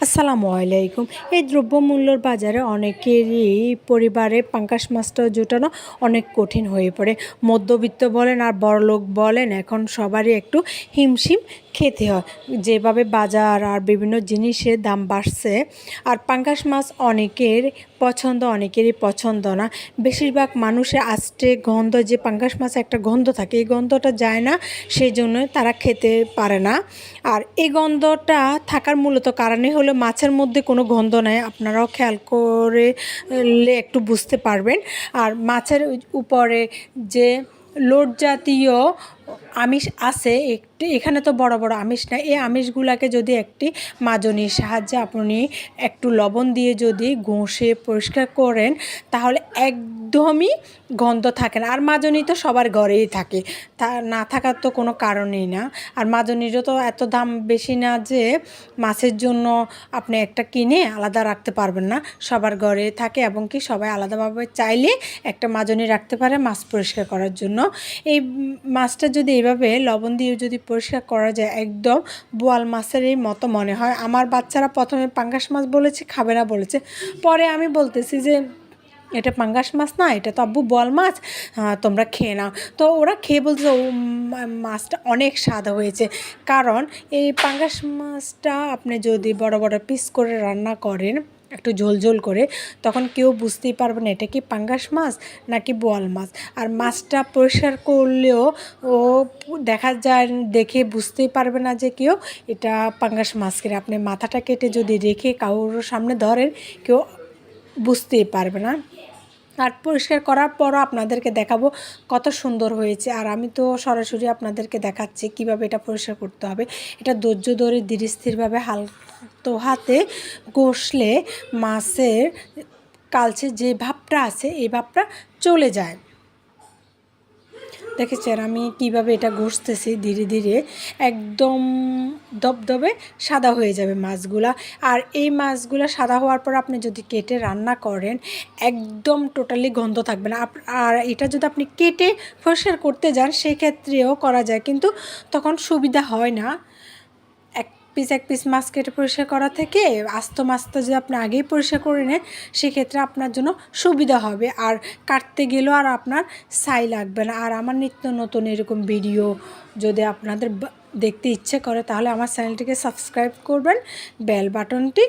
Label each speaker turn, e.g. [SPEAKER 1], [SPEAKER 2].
[SPEAKER 1] আসসালামু আলাইকুম। এই দ্রব্যমূল্যর বাজারে অনেকেরই পরিবারে পাঙ্গাস মাছটা জোটানো অনেক কঠিন হয়ে পড়ে। মধ্যবিত্ত বলেন আর বড়লোক বলেন, এখন সবারই একটু হিমশিম খেতে হয়। যেভাবে বাজার আর বিভিন্ন জিনিসের দাম বাড়ছে, আর পাঙ্গাস মাছ অনেকের পছন্দ, অনেকেরই পছন্দ না। বেশিরভাগ মানুষের আষ্টে গন্ধ, যে পাঙ্গাস মাছ একটা গন্ধ থাকে, এই গন্ধটা যায় না, সেই জন্য তারা খেতে পারে না। আর এই গন্ধটা থাকার মূলত কারণে হলো মাছের মধ্যে কোনো গন্ধ নাই। আপনারাও খেয়াল করলে একটু বুঝতে পারবেন। আর মাছের উপরে যে লোড জাতীয় আমিষ আছে একটু, এখানে তো বড় বড় আমিষ না, এই আমিষগুলোকে যদি একটি মাজনির সাহায্যে আপনি একটু লবণ দিয়ে যদি ঘষে পরিষ্কার করেন, তাহলে একদমই গন্ধ থাকে না। আর মাজনি তো সবার ঘরেই থাকে, তা না থাকার তো কোনো কারণই না। আর মাজনিরও তো এত দাম বেশি না যে মাছের জন্য আপনি একটা কিনে আলাদা রাখতে পারবেন না, সবার ঘরে থাকে, এবং কি সবাই আলাদাভাবে চাইলে একটা মাজনি রাখতে পারে মাছ পরিষ্কার করার জন্য। এই মাছটা যদি এইভাবে লবণ দিয়ে যদি পরিষ্কার করা যায়, একদম বোয়াল মাছেরই মতো মনে হয়। আমার বাচ্চারা প্রথমে পাঙ্গাস মাছ বলেছে, খাবে না বলেছে, পরে আমি বলতেছি যে এটা পাঙ্গাস মাছ না, এটা তো আব্বু বোয়াল মাছ, তোমরা খেয়ে নাও। তো ওরা খেয়ে বলছে ও মাছটা অনেক স্বাদ হয়েছে। কারণ এই পাঙ্গাস মাছটা আপনি যদি বড় বড় পিস করে রান্না করেন, একটু ঝোল ঝোল করে, তখন কেউ বুঝতেই পারবে না এটা কি পাঙ্গাস মাছ নাকি বোয়াল মাছ। আর মাছটা পরিষ্কার করলেও ও দেখা যায়, দেখে বুঝতেই পারবে না যে কেউ এটা পাঙ্গাস মাছ কিনে। আপনি মাথাটা কেটে যদি রেখে কারোর সামনে ধরেন, কেউ বুঝতেই পারবে না। আর পরিষ্কার করার পরও আপনাদেরকে দেখাবো কত সুন্দর হয়েছে। আর আমি তো সরাসরি আপনাদেরকে দেখাচ্ছি কিভাবে এটা পরিষ্কার করতে হবে। এটা ধৈর্য ধরে ধীর স্থিরভাবে হালকা হাতে ঘষলে মাছের কালচে যে ভাবটা আছে, এই ভাবটা চলে যায়। দেখেছেন আমি কিভাবে এটা ঘষতেছি ধীরে ধীরে, একদম দবদবে সাদা হয়ে যাবে মাছগুলা। আর এই মাছগুলা সাদা হওয়ার পর আপনি যদি কেটে রান্না করেন, একদম টোটালি গন্ধ থাকবে না। আর এটা যদি আপনি কেটে পরিষ্কার করতে যান, সেক্ষেত্রেও করা যায়, কিন্তু তখন সুবিধা হয় না। এক পিস মাছ কেটে পরিষ্কার করা থেকে আস্ত মাছটা যদি আপনি আগেই পরিষ্কার করে নেন, সেক্ষেত্রে আপনার জন্য সুবিধা হবে। আর কাটতে গেলেও আর আপনার ছাই লাগবে না। আর আমার নিত্য নতুন এরকম ভিডিও যদি আপনাদের দেখতে ইচ্ছে করে, তাহলে আমার চ্যানেলটিকে সাবস্ক্রাইব করবেন, বেল বাটনটি